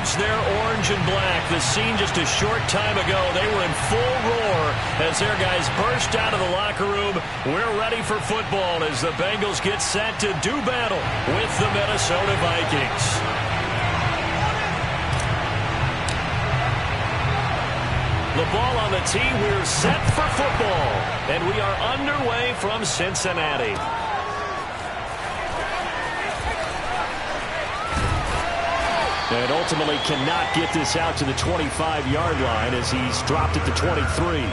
crowds, they're orange and black. The scene just a short time ago, they were in full roar as their guys burst out of the locker room. We're ready for football as the Bengals get set to do battle with the Minnesota Vikings. The ball on the tee, we're set for football, and we are underway from Cincinnati. And ultimately cannot get this out to the 25-yard line as he's dropped at the 23.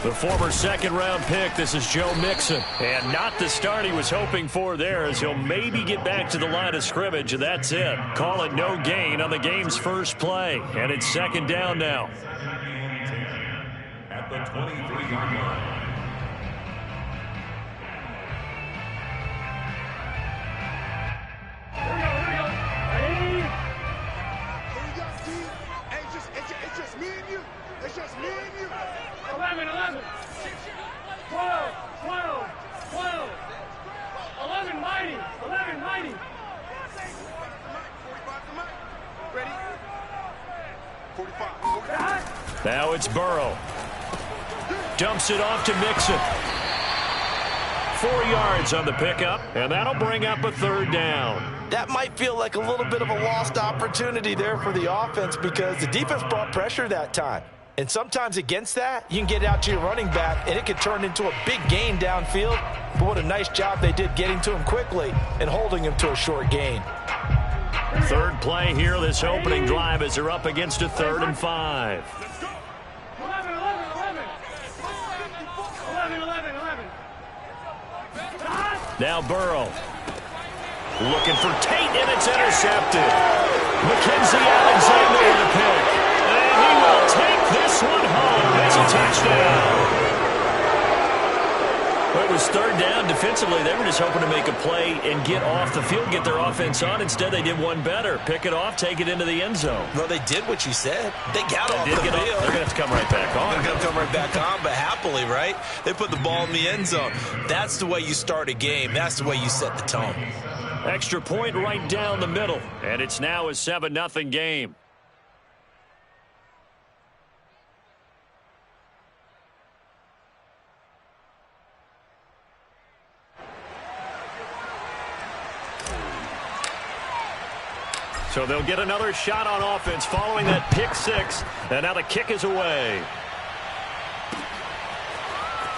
The former second-round pick, this is Joe Mixon. And not the start he was hoping for there as he'll maybe get back to the line of scrimmage, and that's it. Call it no gain on the game's first play. And it's second down now. At the 23-yard line. Now it's Burrow. Dumps it off to Mixon. 4 yards on the pickup, and that'll bring up a third down. That might feel like a little bit of a lost opportunity there for the offense because the defense brought pressure that time. And sometimes against that, you can get out to your running back, and it could turn into a big gain downfield. But what a nice job they did getting to him quickly and holding him to a short gain. Third play here, this opening drive as they're up against a 3rd and 5. Now Burrow. Looking for Tate, and it's intercepted. Mackenzie Alexander with the pick. And he will take this one home. It's a touchdown. Well, it was third down. Defensively, they were just hoping to make a play and get off the field, get their offense on. Instead, they did one better. Pick it off, take it into the end zone. Well, they did what you said. They got off the field. They're going to have to come right back on. They're going to come right back on, but happily, right? They put the ball in the end zone. That's the way you start a game. That's the way you set the tone. Extra point right down the middle. And it's now a 7-0 game. So they'll get another shot on offense following that pick six. And now the kick is away.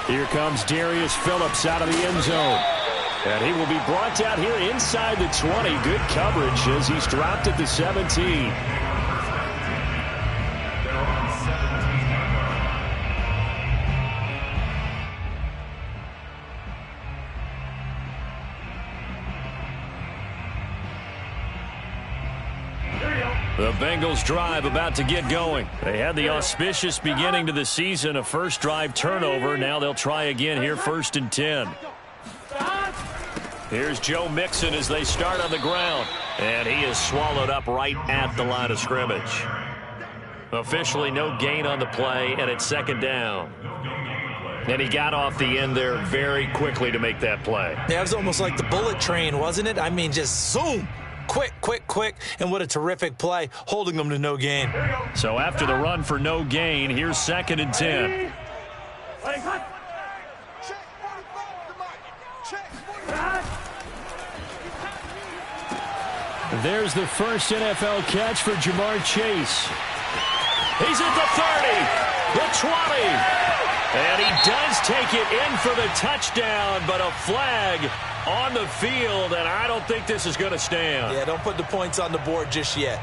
Here comes Darius Phillips out of the end zone. And he will be brought down here inside the 20. Good coverage as he's dropped at the 17. The Bengals drive about to get going. They had the auspicious beginning to the season, a first drive turnover. Now they'll try again here, 1st and 10. Here's Joe Mixon as they start on the ground. And he is swallowed up right at the line of scrimmage. Officially no gain on the play, and it's second down. And he got off the end there very quickly to make that play. Yeah, it was almost like the bullet train, wasn't it? I mean, just zoom. Quick, quick, quick, and what a terrific play, holding them to no gain. So after the run for no gain, here's 2nd and 10. There's the first NFL catch for Jamar Chase. He's at the 30, the 20. And he does take it in for the touchdown, but a flag on the field, and I don't think this is going to stand. Yeah, don't put the points on the board just yet.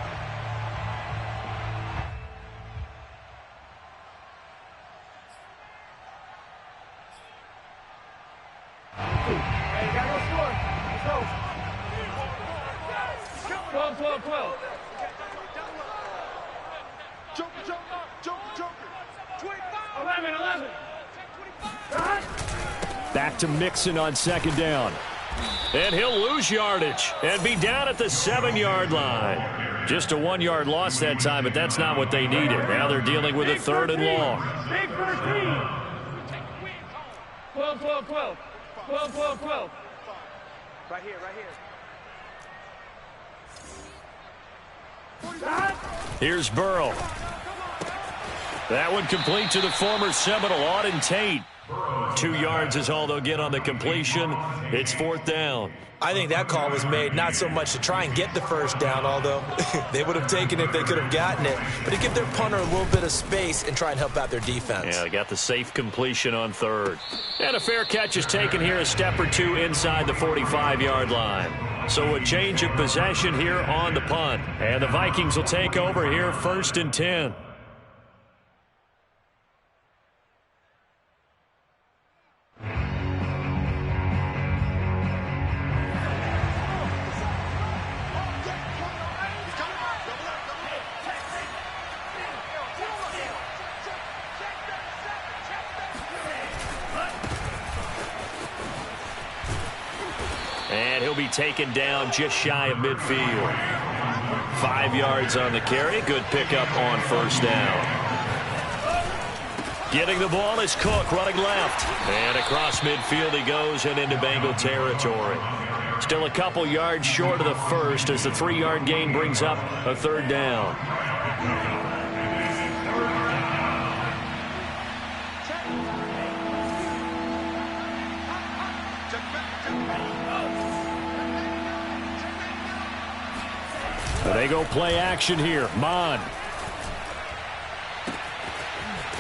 Back to Mixon on second down. And he'll lose yardage and be down at the 7-yard line. Just a 1-yard loss that time, but that's not what they needed. Now they're dealing with a 3rd and long. 12. Right here. Here's Burrow. That one complete to the former Seminole, Auden Tate. 2 yards is all they'll get on the completion. It's 4th down. I think that call was made not so much to try and get the first down, although they would have taken it if they could have gotten it, but to give their punter a little bit of space and try and help out their defense. Yeah, they got the safe completion on 3rd. And a fair catch is taken here a step or two inside the 45-yard line. So a change of possession here on the punt. And the Vikings will take over here 1st and 10. And he'll be taken down just shy of midfield. 5 yards on the carry. Good pickup on 1st down. Getting the ball is Cook running left. And across midfield he goes and into Bengal territory. Still a couple yards short of the first as the 3-yard gain brings up a 3rd down. They go play action here. Mon.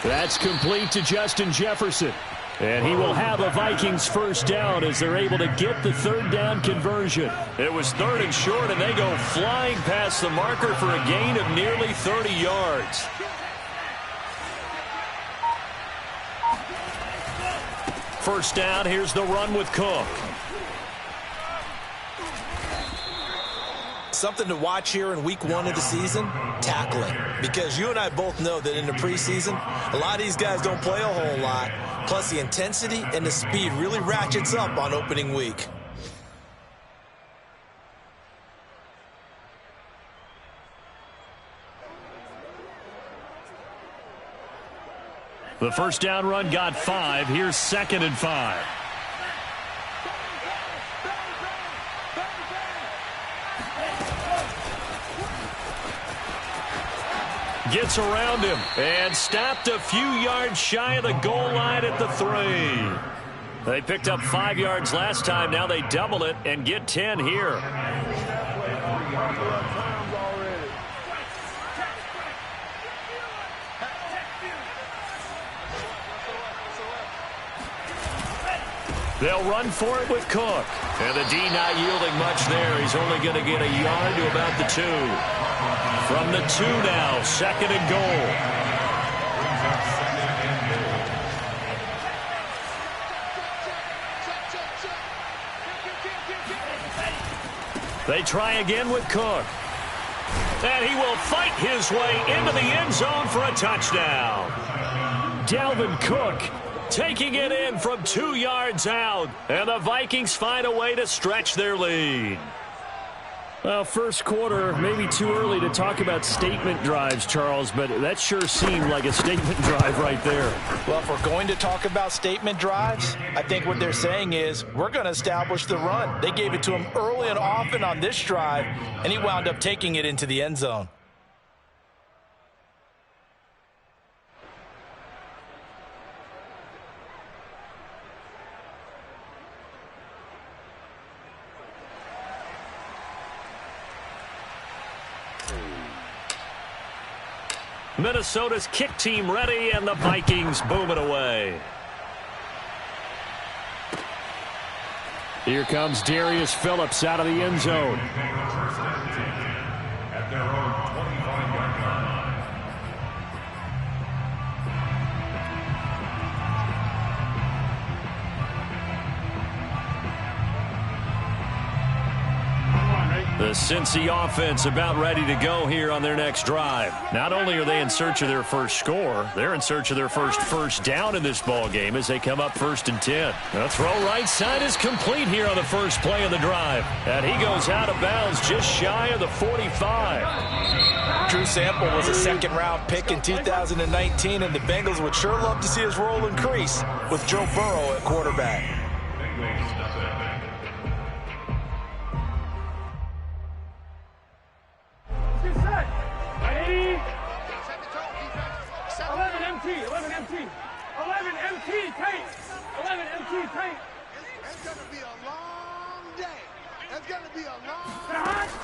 That's complete to Justin Jefferson. And he will have a Vikings 1st down as they're able to get the 3rd down conversion. It was 3rd and short, and they go flying past the marker for a gain of nearly 30 yards. First down, here's the run with Cook. Something to watch here in week 1 of the season, tackling. Because you and I both know that in the preseason, a lot of these guys don't play a whole lot. Plus, the intensity and the speed really ratchets up on opening week. The first down run got 5. Here's 2nd and 5. Gets around him and stopped a few yards shy of the goal line at the 3. They picked up 5 yards last time. Now they double it and get 10 here. They'll run for it with Cook. And the D not yielding much there. He's only going to get a yard to about the 2. From the 2 now, 2nd and goal. They try again with Cook. And he will fight his way into the end zone for a touchdown. Dalvin Cook taking it in from 2 yards out. And the Vikings find a way to stretch their lead. Well, first quarter, maybe too early to talk about statement drives, Charles, but that sure seemed like a statement drive right there. Well, if we're going to talk about statement drives, I think what they're saying is we're going to establish the run. They gave it to him early and often on this drive, and he wound up taking it into the end zone. Minnesota's kick team ready, and the Vikings boom it away. Here comes Darius Phillips out of the end zone. At their own 25-yard line. The Cincy offense about ready to go here on their next drive. Not only are they in search of their first score, they're in search of their first down in this ball game as they come up 1st and 10. The throw right side is complete here on the first play of the drive. And he goes out of bounds just shy of the 45. Drew Sample was a second-round pick in 2019, and the Bengals would sure love to see his role increase with Joe Burrow at quarterback.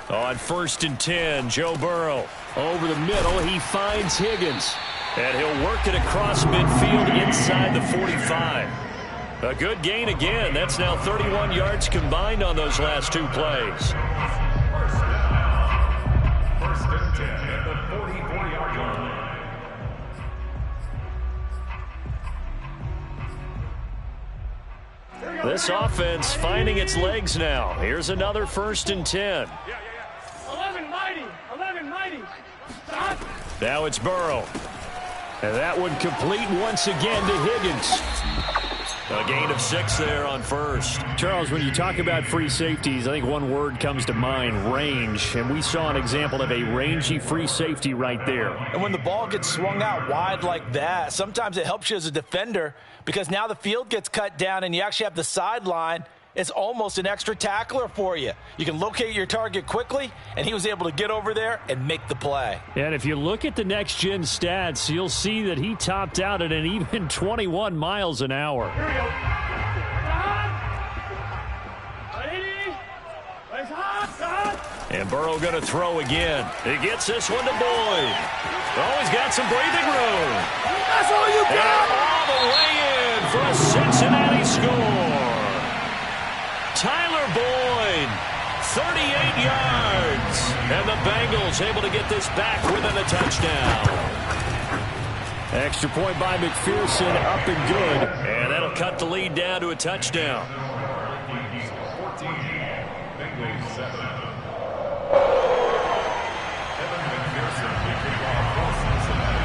On 1st and 10, Joe Burrow. Over the middle, he finds Higgins. And he'll work it across midfield inside the 45. A good gain again. That's now 31 yards combined on those last 2 plays. First and 10 at the 44-yard line. This offense finding its legs now. Here's another 1st and 10. 11 mighty. Stop. Now it's Burrow. And that one complete once again to Higgins. A gain of 6 there on 1st. Charles, when you talk about free safeties, I think one word comes to mind, range. And we saw an example of a rangy free safety right there. And when the ball gets swung out wide like that, sometimes it helps you as a defender because now the field gets cut down and you actually have the sideline. It's almost an extra tackler for you. You can locate your target quickly, and he was able to get over there and make the play. And if you look at the next-gen stats, you'll see that he topped out at an even 21 miles an hour. Here we go. Stop. And Burrow going to throw again. He gets this one to Boyd. Oh, he's got some breathing room. That's all you got. And all the way in for a Cincinnati score. Tyler Boyd, 38 yards. And the Bengals able to get this back within a touchdown. Extra point by McPherson, up and good. And that'll cut the lead down to a touchdown. 14, Bengals 7.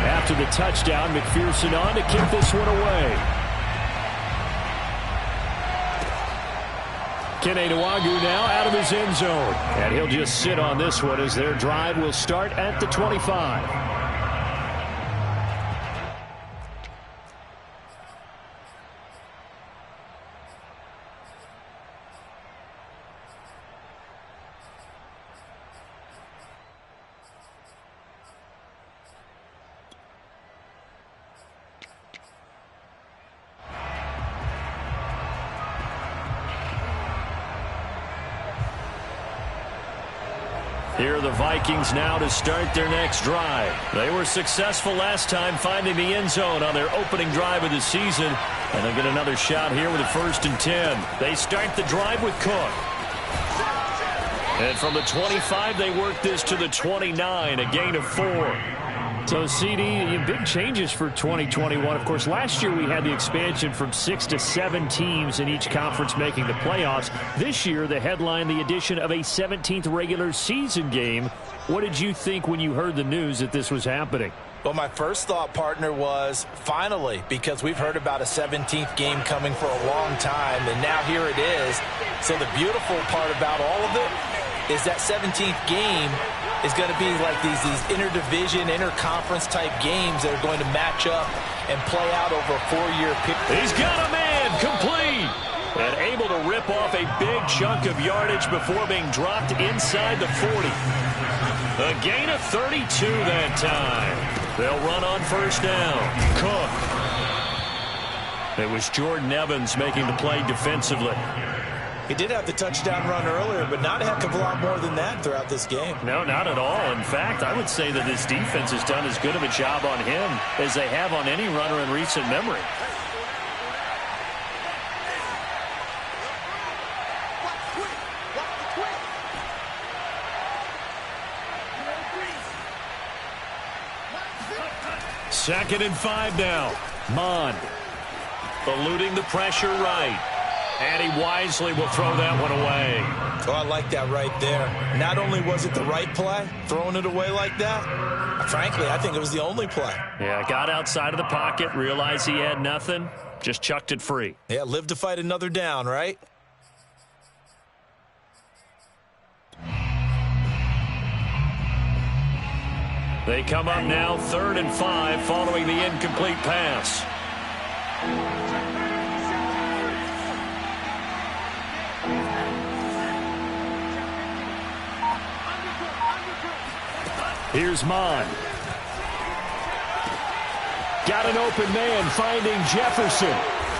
After the touchdown, McPherson on to kick this one away. Kene Nwangwu now out of his end zone. And he'll just sit on this one as their drive will start at the 25. Here are the Vikings now to start their next drive. They were successful last time finding the end zone on their opening drive of the season. And they'll get another shot here with a 1st and 10. They start the drive with Cook. And from the 25, they work this to the 29, a gain of 4. So, CD, big changes for 2021. Of course, last year we had the expansion from 6 to 7 teams in each conference making the playoffs. This year, the headline, the addition of a 17th regular season game. What did you think when you heard the news that this was happening? Well, my first thought, partner, was finally, because we've heard about a 17th game coming for a long time, and now here it is. So the beautiful part about all of it is that 17th game is going to be like these interdivision, interconference type games that are going to match up and play out over a 4-year period. He's got a man complete and able to rip off a big chunk of yardage before being dropped inside the 40. A gain of 32 that time. They'll run on 1st down. Cook. It was Jordan Evans making the play defensively. He did have the touchdown run earlier, but not a heck of a lot more than that throughout this game. No, not at all. In fact, I would say that this defense has done as good of a job on him as they have on any runner in recent memory. Second and 5 now. Mond eluding the pressure right. And he wisely will throw that one away. Oh, I like that right there. Not only was it the right play, throwing it away like that, frankly, I think it was the only play. Yeah, got outside of the pocket, realized he had nothing, just chucked it free. Yeah, live to fight another down, right? They come up now 3rd and 5 following the incomplete pass. Here's Mon. Got an open man, finding Jefferson.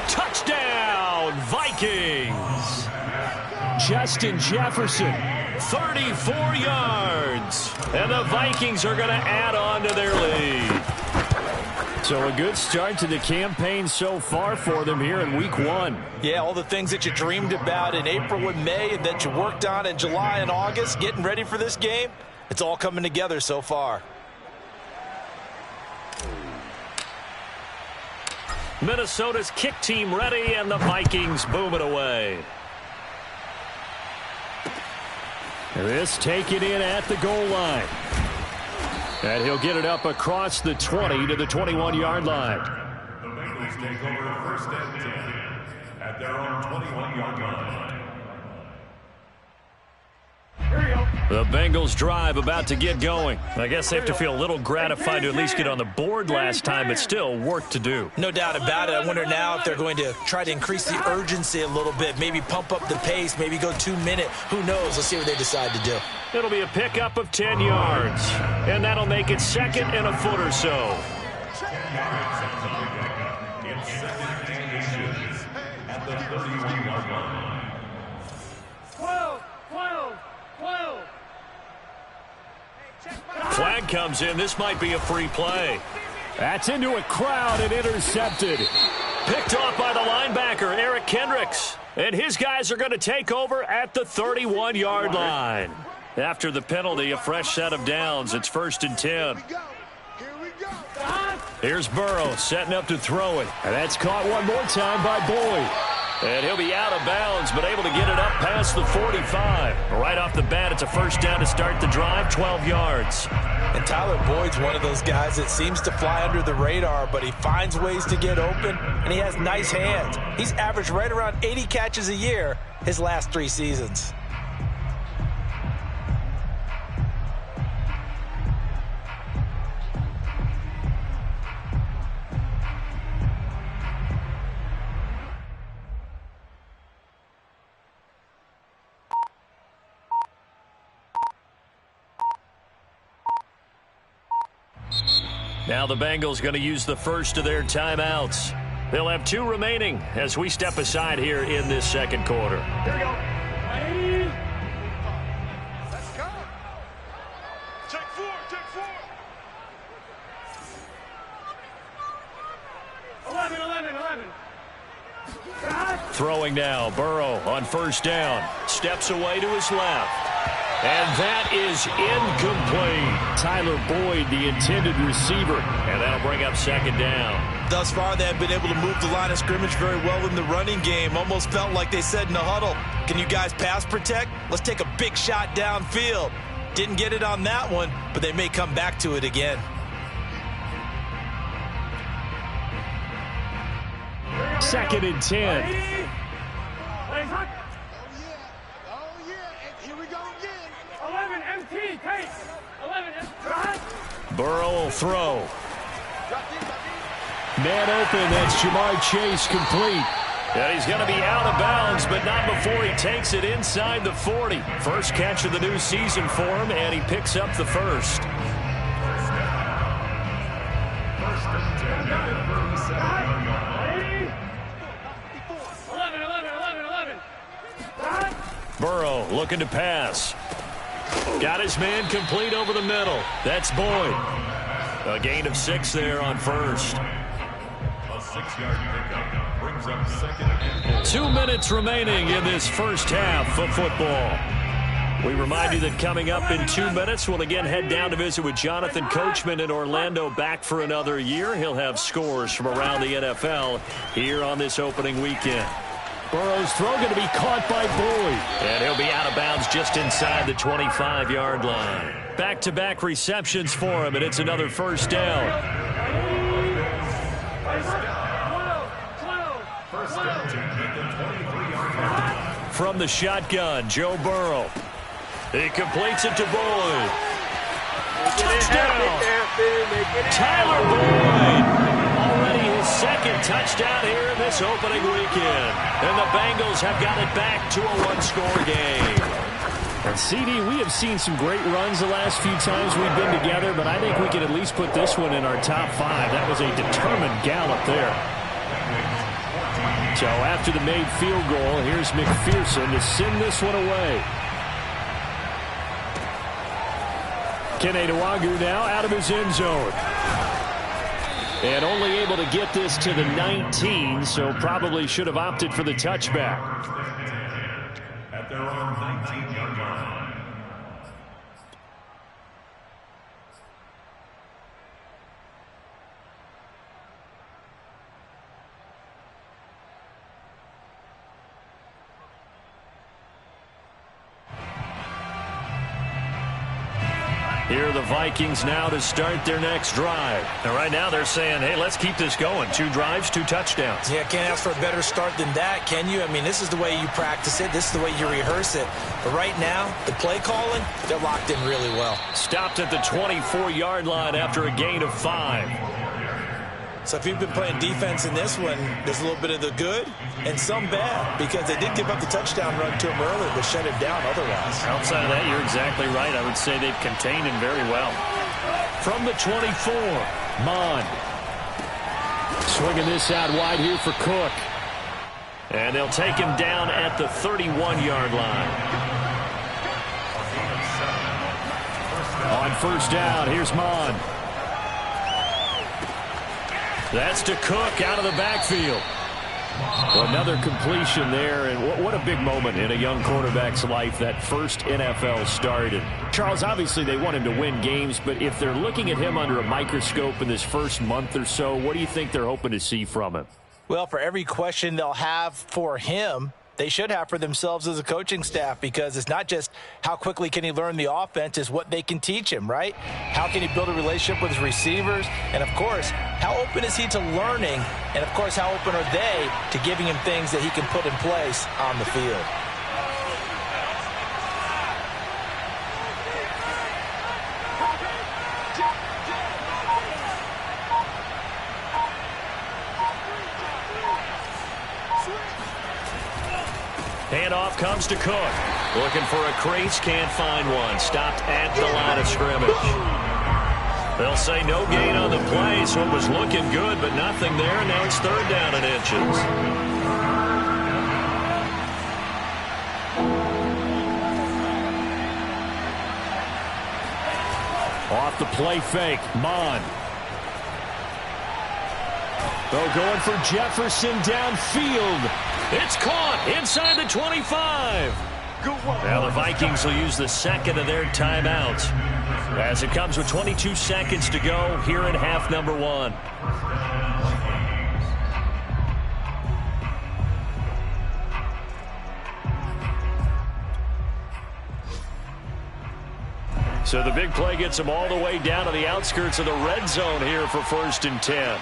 Touchdown, Vikings! Justin Jefferson. 34 yards. And the Vikings are going to add on to their lead. So a good start to the campaign so far for them here in week 1. Yeah, all the things that you dreamed about in April and May and that you worked on in July and August, getting ready for this game, it's all coming together so far. Minnesota's kick team ready, and the Vikings boom it away. This taken in at the goal line. And he'll get it up across the 20 to the 21-yard line. The Bengals take over 1st and 10 at their own 21-yard line. The Bengals drive about to get going. I guess they have to feel a little gratified to at least get on the board last time, but still work to do. No doubt about it. I wonder now if they're going to try to increase the urgency a little bit, maybe pump up the pace, maybe go 2-minute. Who knows? Let's see what they decide to do. It'll be a pickup of 10 yards, and that'll make it 2nd and a foot or so. In 2nd and inches at the 31-yard line. 12, 12, 12. Flag comes in. This might be a free play. That's into a crowd and intercepted. Picked off by the linebacker, Eric Kendricks. And his guys are going to take over at the 31-yard line. After the penalty, a fresh set of downs. It's 1st and 10. Here's Burrow setting up to throw it. And that's caught one more time by Boyd. And he'll be out of bounds, but able to get it up past the 45. Right off the bat, it's a 1st down to start the drive, 12 yards. And Tyler Boyd's one of those guys that seems to fly under the radar, but he finds ways to get open, and he has nice hands. He's averaged right around 80 catches a year his last 3 seasons. Now the Bengals going to use the first of their timeouts. They'll have 2 remaining as we step aside here in this 2nd quarter. Here we go. Ready? Let's go. Check 4, check 4. 11, 11, 11. Throwing now, Burrow on 1st down. Steps away to his left. And that is incomplete. Tyler Boyd, the intended receiver. And that'll bring up 2nd down. Thus far, they have been able to move the line of scrimmage very well in the running game. Almost felt like they said in the huddle, can you guys pass protect? Let's take a big shot downfield. Didn't get it on that one, but they may come back to it again. Second and 10. Ready? Legs hot. Oh, yeah. And here we go again. 11 MT, take. 11 MT. Burrow will throw. Man open, that's Jamar Chase complete. And he's going to be out of bounds, but not before he takes it inside the 40. First catch of the new season for him, and he picks up the first. Ready? 11, 11, 11, 11. Burrow looking to pass. Got his man complete over the middle. That's Boyd. A gain of 6 there on first. A 6-yard pickup brings up 2nd and 2 minutes remaining in this first half of football. We remind you that coming up in 2 minutes, we'll again head down to visit with Jonathan Coachman in Orlando, back for another year. He'll have scores from around the NFL here on this opening weekend. Burrow's throw going to be caught by Boyd. And he'll be out of bounds just inside the 25-yard line. Back-to-back receptions for him, and it's another first down. From the shotgun, Joe Burrow. He completes it to Boyd. Touchdown! Tyler Boyd! Already his second touchdown here in this opening weekend. And the Bengals have got it back to a one-score game. And CD, we have seen some great runs the last few times we've been together, but I think we can at least put this one in our top 5. That was a determined gallop there. So after the made field goal, here's McPherson to send this one away. Kene Nwangwu now out of his end zone. And only able to get this to the 19, so probably should have opted for the touchback. At their own 19-yard line. Here are the Vikings now to start their next drive. And right now they're saying, hey, let's keep this going. 2 drives, 2 touchdowns. Yeah, can't ask for a better start than that, can you? I mean, this is the way you practice it. This is the way you rehearse it. But right now, the play calling, they're locked in really well. Stopped at the 24-yard line after a gain of 5. So if you've been playing defense in this one, there's a little bit of the good and some bad, because they did give up the touchdown run to him earlier, but shut him down otherwise. Outside of that, you're exactly right. I would say they've contained him very well. From the 24, Mond. Swinging this out wide here for Cook. And they'll take him down at the 31-yard line. On first down, here's Mond. That's to Cook out of the backfield. Well, another completion there, and what a big moment in a young quarterback's life, that first NFL start. And Charles, obviously they want him to win games, but if they're looking at him under a microscope in this first month or so, what do you think they're hoping to see from him? Well, for every question they'll have for him, they should have for themselves as a coaching staff, because it's not just how quickly can he learn the offense, it's what they can teach him, right? How can he build a relationship with his receivers? And, of course, how open is he to learning? And, of course, how open are they to giving him things that he can put in place on the field? Handoff comes to Cook. Looking for a crease, can't find one. Stopped at the line of scrimmage. They'll say no gain on the play, so it was looking good, but nothing there. Now it's 3rd down and inches. Off the play fake, Mond. They're going for Jefferson downfield. It's caught inside the 25. Now the Vikings will use the second of their timeouts as it comes with 22 seconds to go here in half number 1. So the big play gets them all the way down to the outskirts of the red zone here for 1st and 10.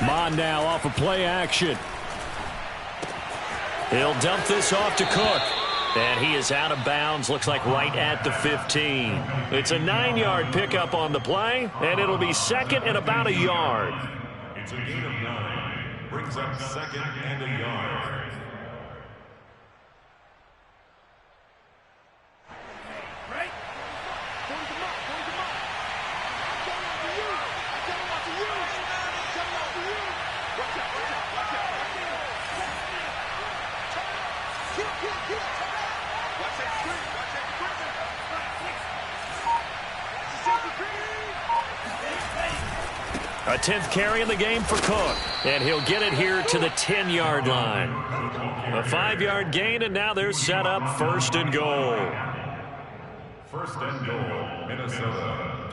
Mond now off of play action. He'll dump this off to Cook. And he is out of bounds, looks like right at the 15. It's a 9-yard pickup on the play, and it'll be 2nd and about a yard. It's a gain of 9. Brings up 2nd and a yard. A 10th carry in the game for Cook. And he'll get it here to the 10-yard line. A 5-yard gain, and now they're set up 1st and goal. first and goal, Minnesota.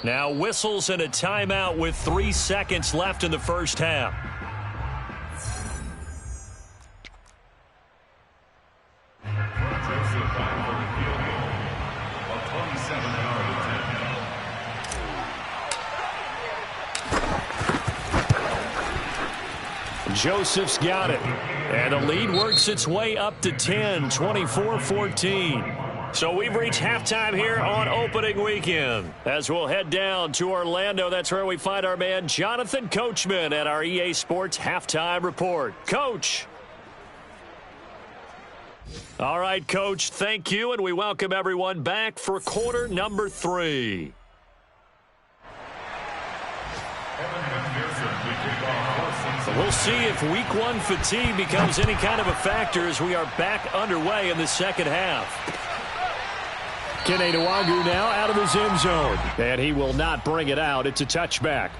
Now whistles and a timeout with 3 seconds left in the first half. Joseph back for the field goal. A 27-yard attempt. Joseph's got it. And the lead works its way up to 10, 24-14. So we've reached halftime here on opening weekend. As we'll head down to Orlando, that's where we find our man Jonathan Coachman at our EA Sports Halftime Report. Coach. All right, Coach, thank you, and we welcome everyone back for quarter number 3. We'll see if week 1 fatigue becomes any kind of a factor as we are back underway in the second half. Kene Nwagu now out of his end zone, and he will not bring it out. It's a touchback.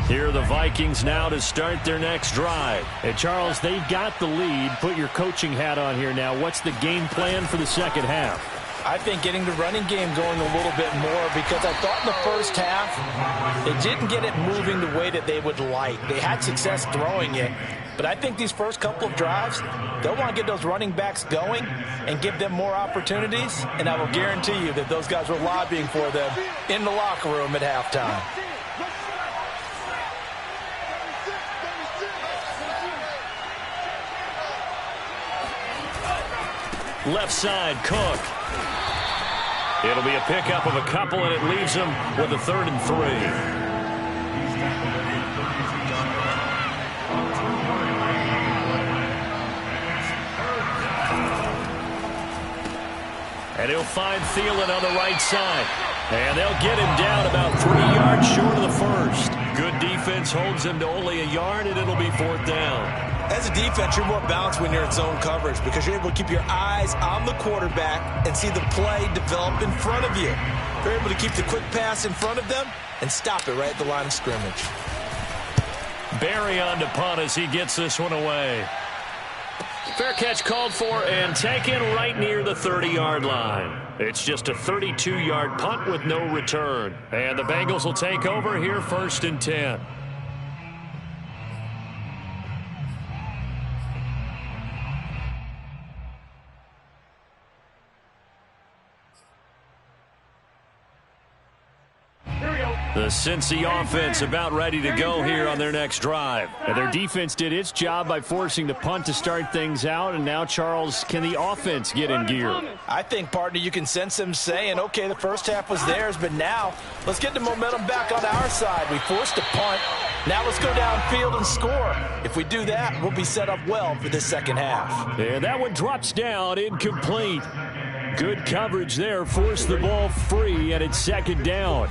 Here are the Vikings now to start their next drive. And Charles, they've got the lead. Put your coaching hat on here now. What's the game plan for the second half? I think getting the running game going a little bit more, because I thought in the first half they didn't get it moving the way that they would like. They had success throwing it, but I think these first couple of drives, they'll want to get those running backs going and give them more opportunities, and I will guarantee you that those guys were lobbying for them in the locker room at halftime. Left side, Cook. It'll be a pickup of a couple, and it leaves him with a 3rd and 3. And he'll find Thielen on the right side. And they'll get him down about 3 yards short of the first. Good defense holds him to only a yard, and it'll be 4th down. As a defense, you're more balanced when you're in zone coverage because you're able to keep your eyes on the quarterback and see the play develop in front of you. You're able to keep the quick pass in front of them and stop it right at the line of scrimmage. Barry on to punt as he gets this one away. Fair catch called for and taken right near the 30-yard line. It's just a 32-yard punt with no return. And the Bengals will take over here 1st and 10. The Cincy offense about ready to go here on their next drive. And their defense did its job by forcing the punt to start things out. And now, Charles, can the offense get in gear? I think, partner, you can sense them saying, okay, the first half was theirs, but now let's get the momentum back on our side. We forced a punt. Now let's go downfield and score. If we do that, we'll be set up well for the second half. And that one drops down, incomplete. Good coverage there, forced the ball free, and it's 2nd down.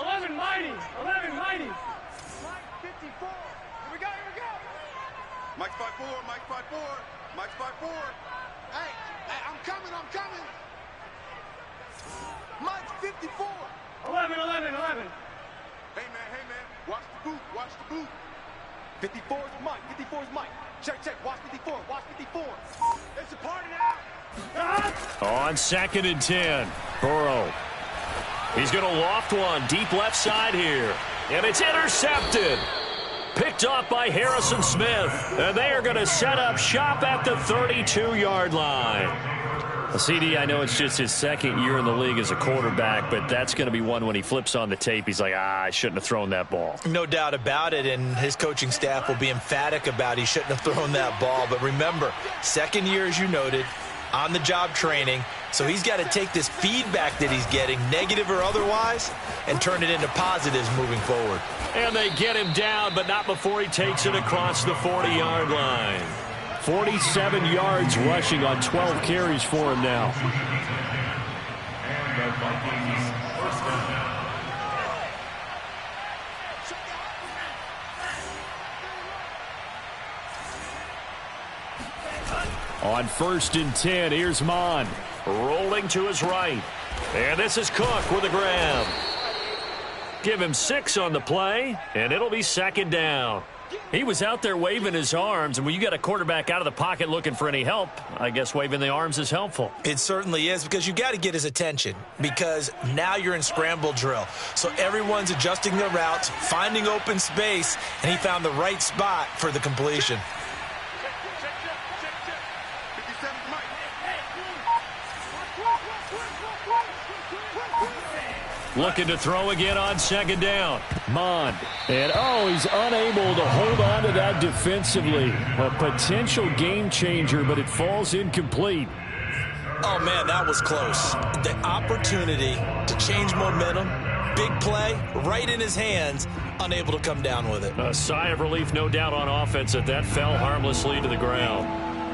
11 mighty. Mike 54. Here we go. Mike's 5'4", Mike's 5'4", Mike's 5'4". Hey, I'm coming. Mike's 54. 11. Hey, man, watch the boot. 54's Mike. Check, watch 54, It's a party now. On 2nd and 10, Burrow. He's going to loft one deep left side here. And it's intercepted. Picked off by Harrison Smith. And they are going to set up shop at the 32-yard line. CD, I know it's just his 2nd year in the league as a quarterback, but that's going to be one when he flips on the tape. He's like, I shouldn't have thrown that ball. No doubt about it, and his coaching staff will be emphatic about he shouldn't have thrown that ball. But remember, 2nd year, as you noted, on-the-job training. So he's got to take this feedback that he's getting, negative or otherwise, and turn it into positives moving forward. And they get him down, but not before he takes it across the 40-yard line. 47 yards rushing on 12 carries for him now. And the Vikings first down. On 1st and 10, here's Mon. Rolling to his right. And this is Cook with a grab. Give him 6 on the play, and it'll be 2nd down. He was out there waving his arms, and when you got a quarterback out of the pocket looking for any help, I guess waving the arms is helpful. It certainly is, because you got to get his attention, because now you're in scramble drill. So everyone's adjusting their routes, finding open space, and he found the right spot for the completion. Looking to throw again on second down. Mond. And, he's unable to hold on to that defensively. A potential game changer, but it falls incomplete. Oh, man, that was close. The opportunity to change momentum, big play, right in his hands, unable to come down with it. A sigh of relief, no doubt, on offense that fell harmlessly to the ground.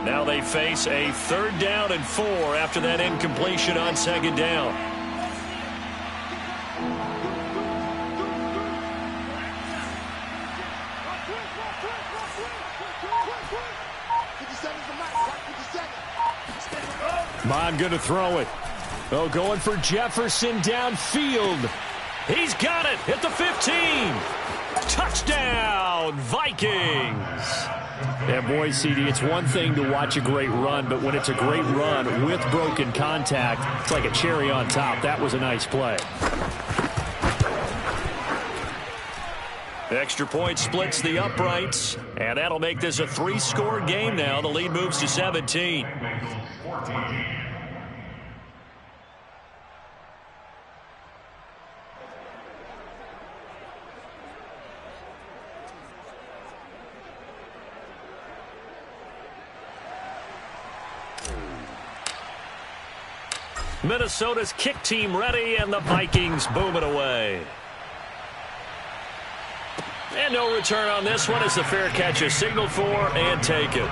Now they face a 3rd down and 4 after that incompletion on second down. Mond going to throw it. Going for Jefferson downfield. He's got it at the 15. Touchdown, Vikings. Yeah, boy, CD, it's one thing to watch a great run, but when it's a great run with broken contact, it's like a cherry on top. That was a nice play. The extra point splits the uprights, and that'll make this a 3-score game now. The lead moves to 17. Minnesota's kick team ready, and the Vikings boom it away. And no return on this one as the fair catch is signaled for and taken. Take over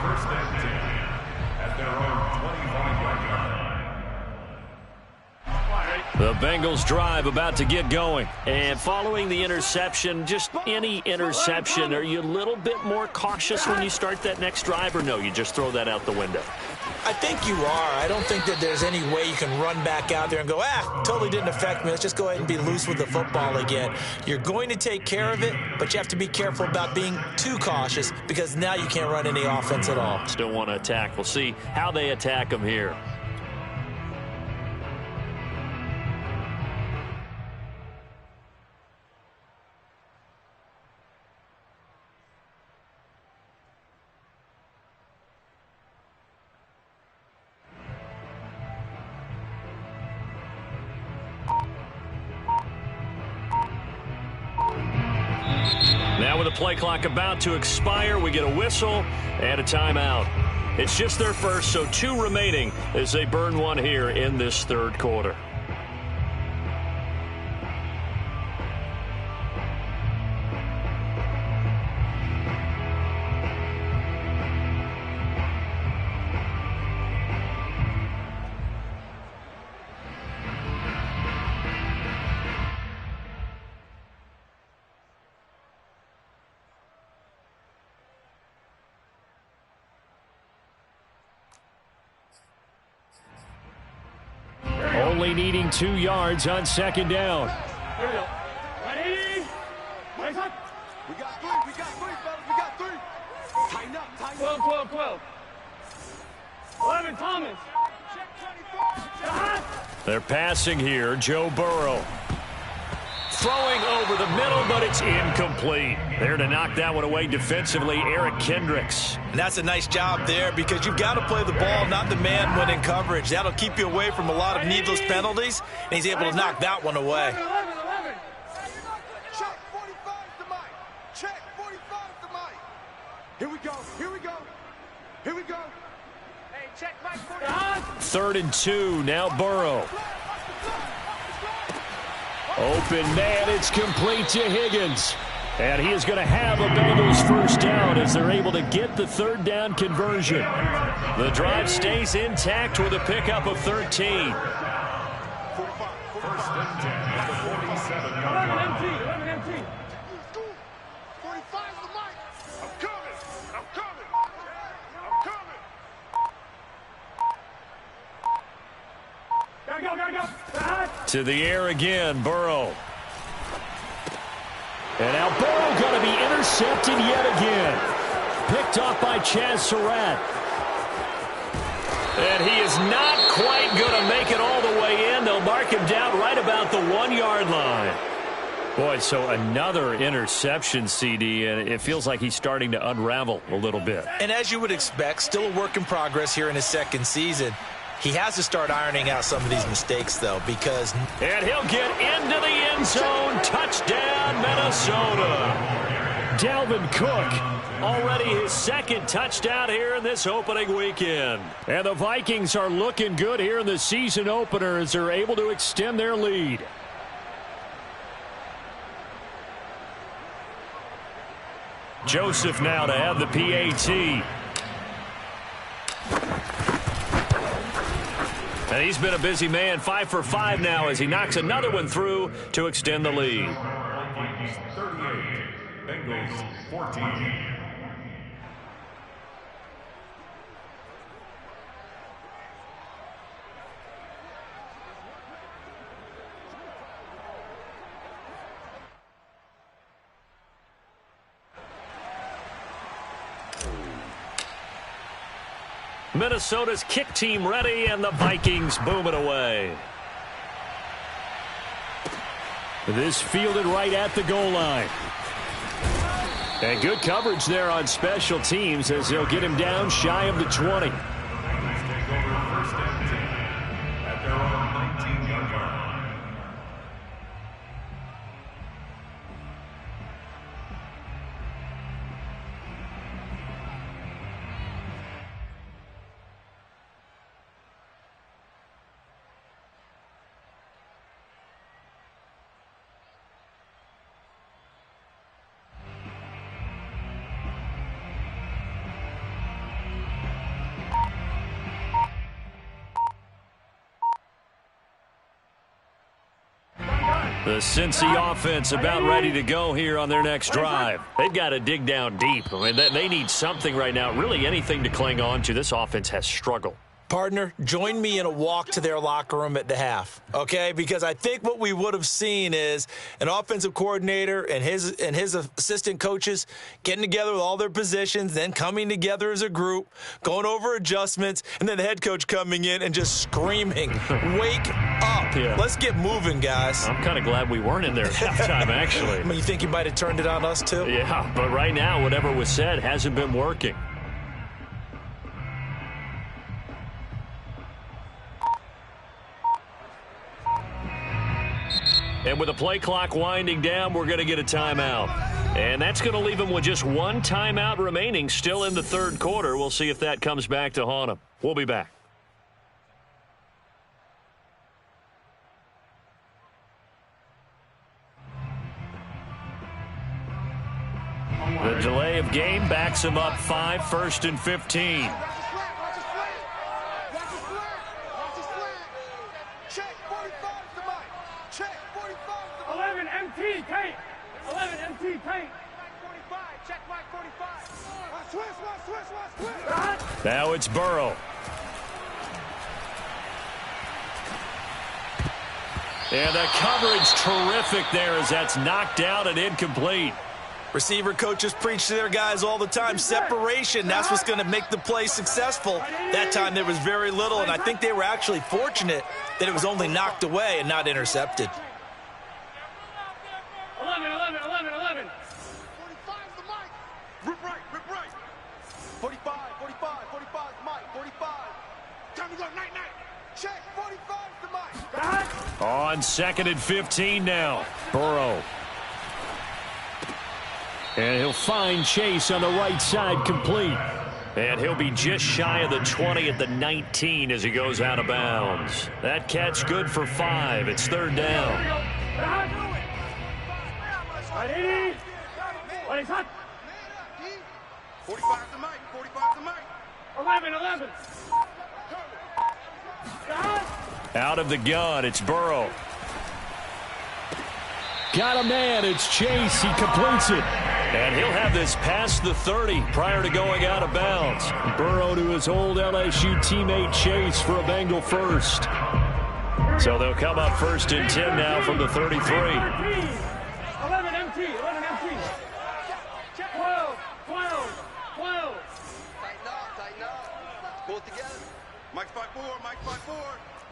1st and 10 at their own 25-yard line. The Bengals drive about to get going. And following the interception, just any interception, are you a little bit more cautious when you start that next drive, or no, you just throw that out the window? I think you are. I don't think that there's any way you can run back out there and go, totally didn't affect me. Let's just go ahead and be loose with the football again. You're going to take care of it, but you have to be careful about being too cautious, because now you can't run any offense at all. Still want to attack. We'll see how they attack them here. Now with the play clock about to expire, we get a whistle and a timeout. It's just their first, so 2 remaining as they burn one here in this 3rd quarter. Only needing 2 yards on second down. Ready? Wait up. We got 3, fellas. We got 3. Tighten up. 12. 11, Thomas. They're passing here. Joe Burrow. Throwing over the middle, but it's incomplete. There to knock that one away defensively, Eric Kendricks. And that's a nice job there, because you've got to play the ball, not the man when in coverage. That'll keep you away from a lot of needless penalties, and he's able to knock that one away. 11. Check 45 to Mike. Check 45 to Mike. Here we go. Hey, check Mike 45. 3rd and 2, now Burrow. Open man, it's complete to Higgins. And he is going to have a Bengals first down as they're able to get the 3rd down conversion. The drive stays intact with a pickup of 13. 1st and 10 at the 47-yard line. 11 empty. 45 to Mike. I'm coming. Gotta go. To the air again, Burrow. And now Burrow Intercepted yet again. Picked off by Chaz Surratt. And he is not quite going to make it all the way in. They'll mark him down right about the 1-yard line. Boy, so another interception, CD, and it feels like he's starting to unravel a little bit. And as you would expect, still a work in progress here in his second season. He has to start ironing out some of these mistakes, though, because... And he'll get into the end zone. Touchdown, Minnesota. Dalvin Cook. Already his second touchdown here in this opening weekend. And the Vikings are looking good here in the season opener as they're able to extend their lead. Joseph now to have the PAT. And he's been a busy man, 5 for 5 now as he knocks another one through to extend the lead. Vikings 38, Bengals 14. Minnesota's kick team ready, and the Vikings boom it away. This fielded right at the goal line. And good coverage there on special teams as they'll get him down shy of the 20. Take over first and 10 at their own 19-yard line. The Cincy offense about ready to go here on their next drive. They've got to dig down deep. I mean, they need something right now, really anything to cling on to. This offense has struggled. Partner, join me in a walk to their locker room at the half, okay? Because I think what we would have seen is an offensive coordinator and his assistant coaches getting together with all their positions, then coming together as a group, going over adjustments, and then the head coach coming in and just screaming, "Wake up. Yeah. Let's get moving, guys." I'm kind of glad we weren't in there at halftime, actually. I mean, you think he might have turned it on us, too? Yeah, but right now, whatever was said hasn't been working. And with the play clock winding down, we're going to get a timeout. And that's going to leave them with just one timeout remaining still in the third quarter. We'll see if that comes back to haunt them. We'll be back. The delay of game backs him up 5, 1st and 15. Check 45 to Mike. Check 45 to 11 MT tape. 11 MT tape. 45. Check Mike 45. Switch. Now it's Burrow. And the coverage terrific there as that's knocked down and incomplete. Receiver coaches preach to their guys all the time. Separation, that's what's going to make the play successful. That time there was very little, and I think they were actually fortunate that it was only knocked away and not intercepted. 11. 45 to Mike. Rip right. 45 to Mike. 45. Time to go, night. Check 45 to Mike. On 2nd and 15 now. Burrow. And he'll find Chase on the right side, complete. And he'll be just shy of the 20 at the 19 as he goes out of bounds. That catch good for 5. It's 3rd down. 45 to Mike. 11. Out of the gun, it's Burrow. Got a man, it's Chase, he completes it. And he'll have this past the 30 prior to going out of bounds. Burrow to his old LSU teammate Chase for a Bengal first. So they'll come up 1st and 10 now from the 33. 11 MT. Mike's by 4. Mike's by 4.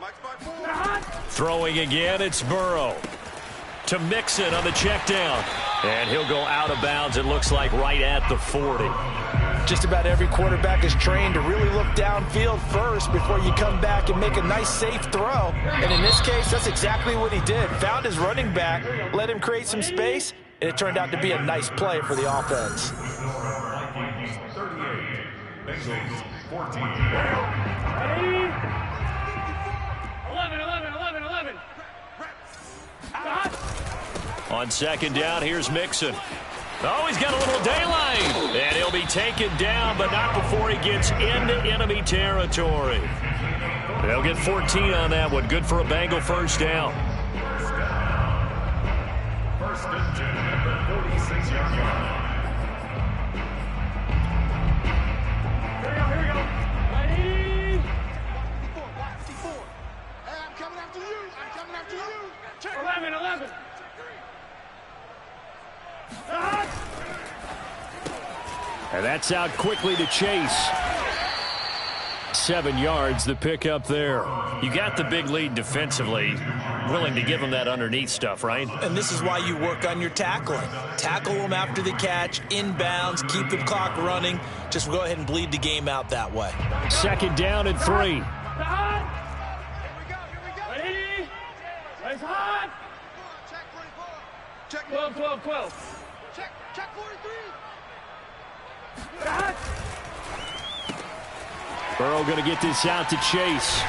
Mike's by 4. Throwing again, it's Burrow. To Mixon on the check down. And he'll go out of bounds, it looks like, right at the 40. Just about every quarterback is trained to really look downfield first before you come back and make a nice, safe throw. And in this case, that's exactly what he did. Found his running back, let him create some space, and it turned out to be a nice play for the offense. Vikings 38, Bengals 14. 11. On second down, here's Mixon. Oh, he's got a little daylight. And he'll be taken down, but not before he gets into enemy territory. They'll get 14 on that one. Good for a Bengal first down. First and 10 at the 46-yard line. Here we go. Ready? 54. Hey, I'm coming after you. I'm coming after you. Check. 11. And that's out quickly to Chase. 7 yards, the pickup there. You got the big lead defensively. Willing to give him that underneath stuff, right? And this is why you work on your tackling. Tackle them after the catch, inbounds, keep the clock running. Just go ahead and bleed the game out that way. Second down and 3. Here we go. Ready? Raise hot. Check 44. Check 12. Check 43. Burrow going to get this out to Chase.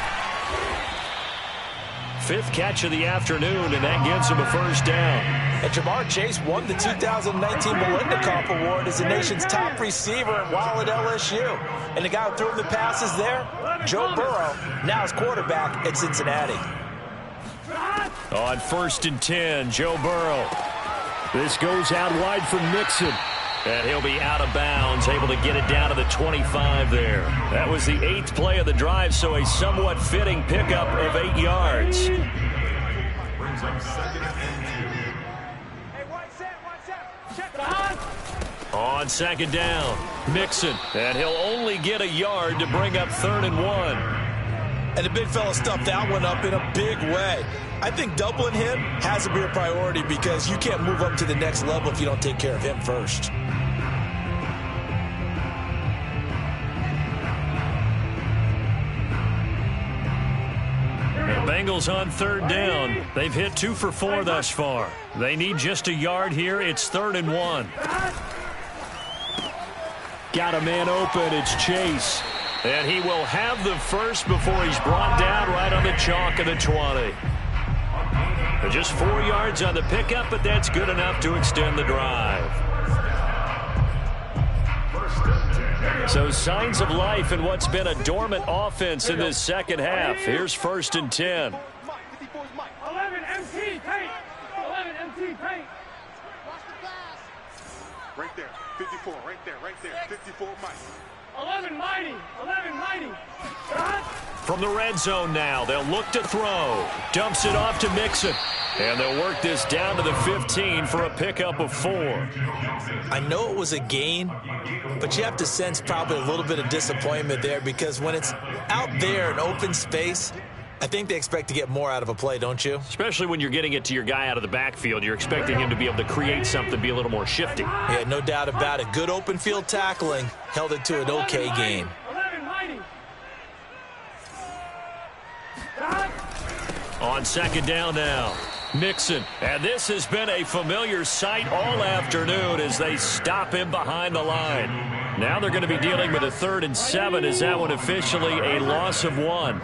5th catch of the afternoon, and that gives him a first down. And Jamar Chase won the 2019 Melinda Award as the nation's top receiver while at LSU. And the guy who threw him the passes there, Joe Burrow, now his quarterback at Cincinnati. On 1st and 10, Joe Burrow. This goes out wide for Mixon. And he'll be out of bounds, able to get it down to the 25 there. That was the 8th play of the drive, so a somewhat fitting pickup of 8 yards. Brings up 2nd and 2. Hey, one set. Check the hot. On 2nd down, Mixon. And he'll only get a yard to bring up 3rd and 1. And the big fella stuffed that one up in a big way. I think doubling him has to be a priority because you can't move up to the next level if you don't take care of him first. The Bengals on 3rd down. They've hit 2 for 4 thus far. They need just a yard here. It's 3rd and 1. Got a man open. It's Chase. And he will have the first before he's brought down right on the chalk of the 20. Just 4 yards on the pickup, but that's good enough to extend the drive. So signs of life in what's been a dormant offense in this second half. Here's 1st and 10. 11 MT paint. 11 MT paint. Watch the pass. Right there. 54. Right there. 54 Mike. 11 mighty. From the red zone now, they'll look to throw. Dumps it off to Mixon. And they'll work this down to the 15 for a pickup of 4. I know it was a gain, but you have to sense probably a little bit of disappointment there because when it's out there in open space, I think they expect to get more out of a play, don't you? Especially when you're getting it to your guy out of the backfield. You're expecting him to be able to create something, be a little more shifty. Yeah, no doubt about it. Good open field tackling held it to an okay gain. 11 mighty. On 2nd down now, Mixon. And this has been a familiar sight all afternoon as they stop him behind the line. Now they're going to be dealing with a 3rd and 7 as that one officially a loss of 1.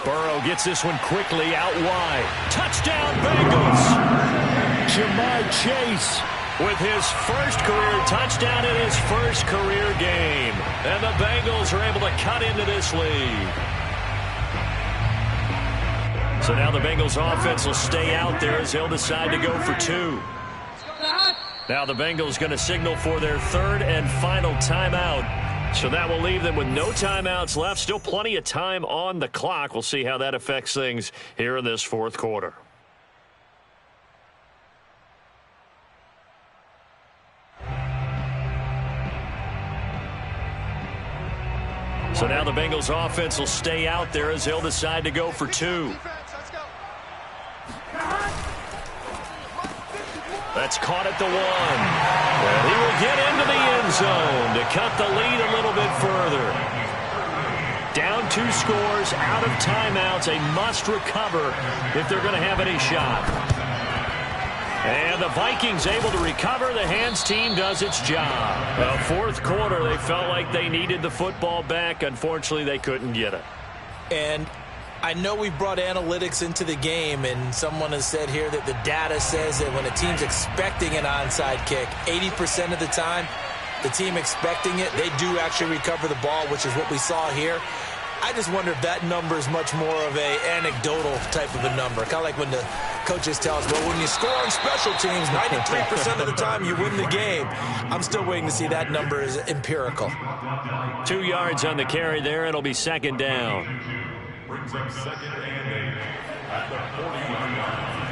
Burrow gets this one quickly out wide. Touchdown, Bengals! Jamar Chase with his first career touchdown in his first career game. And the Bengals are able to cut into this lead. So now the Bengals offense will stay out there as they'll decide to go for 2. Now the Bengals going to signal for their 3rd and final timeout. So that will leave them with no timeouts left. Still plenty of time on the clock. We'll see how that affects things here in this 4th quarter. So now the Bengals offense will stay out there as they'll decide to go for 2. That's caught at the 1. And he will get into the end zone to cut the lead a little bit further. Down 2 scores, out of timeouts, a must recover if they're going to have any shot. And the Vikings able to recover. The hands team does its job. The fourth quarter, they felt like they needed the football back. Unfortunately, they couldn't get it. And I know we brought analytics into the game, and someone has said here that the data says that when a team's expecting an onside kick, 80% of the time, the team expecting it, they do actually recover the ball, which is what we saw here. I just wonder if that number is much more of a anecdotal type of a number. Kind of like when the coaches tell us, well, when you score on special teams, 93% of the time you win the game. I'm still waiting to see that number is empirical. 2 yards on the carry there. It'll be second down. Brings up second and 8 at the 40-yard line.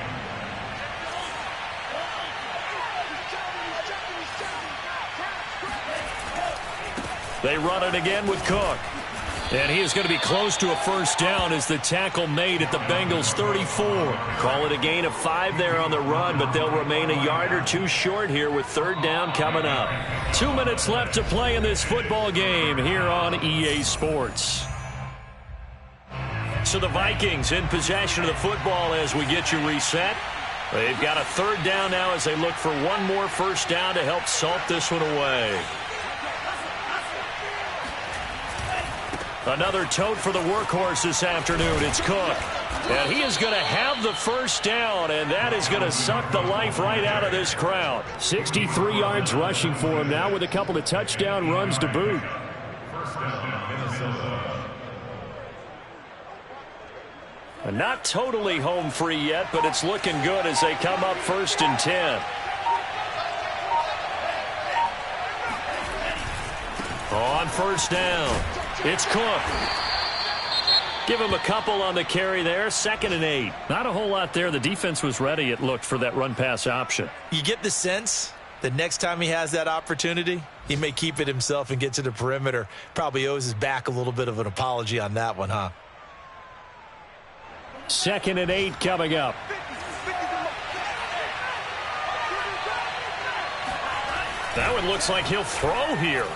They run it again with Cook. And he is going to be close to a first down as the tackle made at the Bengals 34. Call it a gain of 5 there on the run, but they'll remain a yard or 2 short here with third down coming up. 2 minutes left to play in this football game here on EA Sports. So the Vikings in possession of the football as we get you reset. They've got a third down now as they look for one more first down to help salt this one away. Another tote for the workhorse this afternoon. It's Cook. And he is going to have the first down, and that is going to suck the life right out of this crowd. 63 yards rushing for him now with a couple of touchdown runs to boot. First down, Minnesota. And not totally home free yet, but it's looking good as they come up 1st and 10. On first down, it's Cook. Give him a couple on the carry there. 2nd and 8. Not a whole lot there. The defense was ready, it looked, for that run-pass option. You get the sense that next time he has that opportunity, he may keep it himself and get to the perimeter. Probably owes his back a little bit of an apology on that one, huh? 2nd and 8 coming up. That one looks like he'll throw here.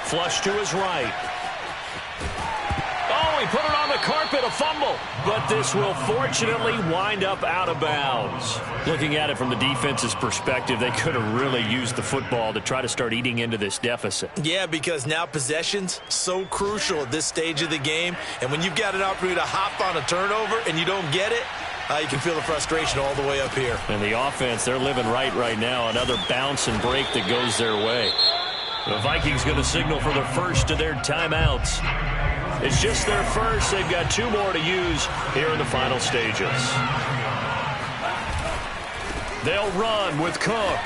Flush to his right. Oh, he put it on the carpet, a fumble. But this will fortunately wind up out of bounds. Looking at it from the defense's perspective, they could have really used the football to try to start eating into this deficit. Yeah, because now possession's so crucial at this stage of the game. And when you've got an opportunity to hop on a turnover and you don't get it, you can feel the frustration all the way up here. And the offense, they're living right now. Another bounce and break that goes their way. The Vikings going to signal for the first of their timeouts. It's just their first. They've got 2 more to use here in the final stages. They'll run with Cook.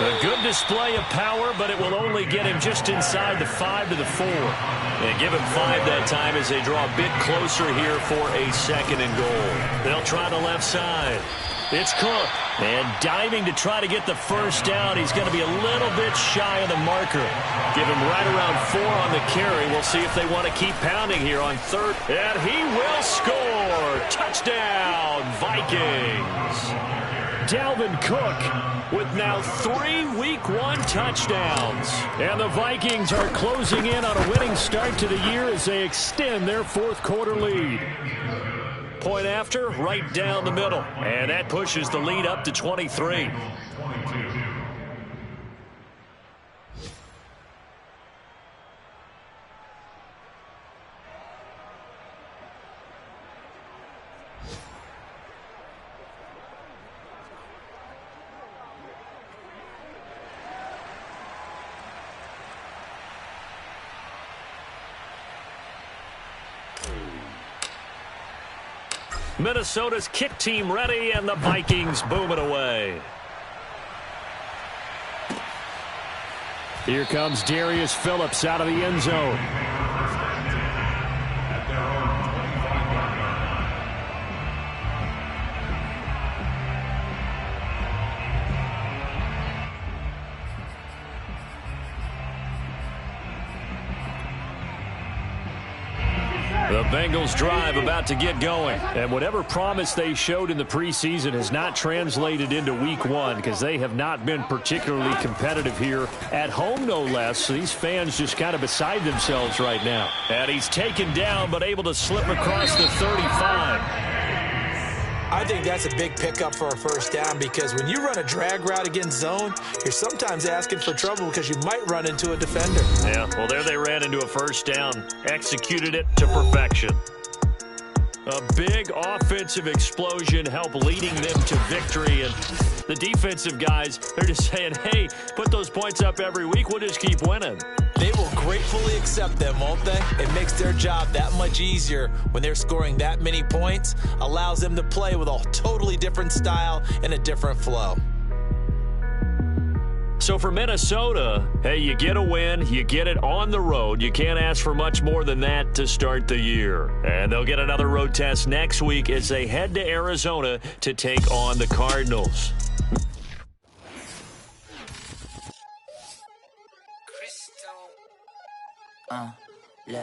A good display of power, but it will only get him just inside the 5 to the 4. And give him 5 that time as they draw a bit closer here for a 2nd and goal. They'll try the left side. It's Cook. And diving to try to get the first down. He's going to be a little bit shy of the marker. Give him right around 4 on the carry. We'll see if they want to keep pounding here on 3rd. And he will score. Touchdown, Vikings. Dalvin Cook with now 3 Week 1 touchdowns. And the Vikings are closing in on a winning start to the year as they extend their 4th quarter lead. Point after, right down the middle. And that pushes the lead up to 23. Minnesota's kick team ready, and the Vikings boom it away. Here comes Darius Phillips out of the end zone. Bengals drive about to get going. And whatever promise they showed in the preseason has not translated into week one because they have not been particularly competitive here at home, no less. So these fans just kind of beside themselves right now. And he's taken down but able to slip across the 35. I think that's a big pickup for a first down because when you run a drag route against zone, you're sometimes asking for trouble because you might run into a defender. Yeah, well, there they ran into a first down. Executed it to perfection. A big offensive explosion helped leading them to victory. And the defensive guys, they're just saying, hey, put those points up every week. We'll just keep winning. They will gratefully accept them, won't they? It makes their job that much easier when they're scoring that many points. Allows them to play with a totally different style and a different flow. So for Minnesota, hey, you get a win, you get it on the road. You can't ask for much more than that to start the year. And they'll get another road test next week as they head to Arizona to take on the Cardinals. Yeah.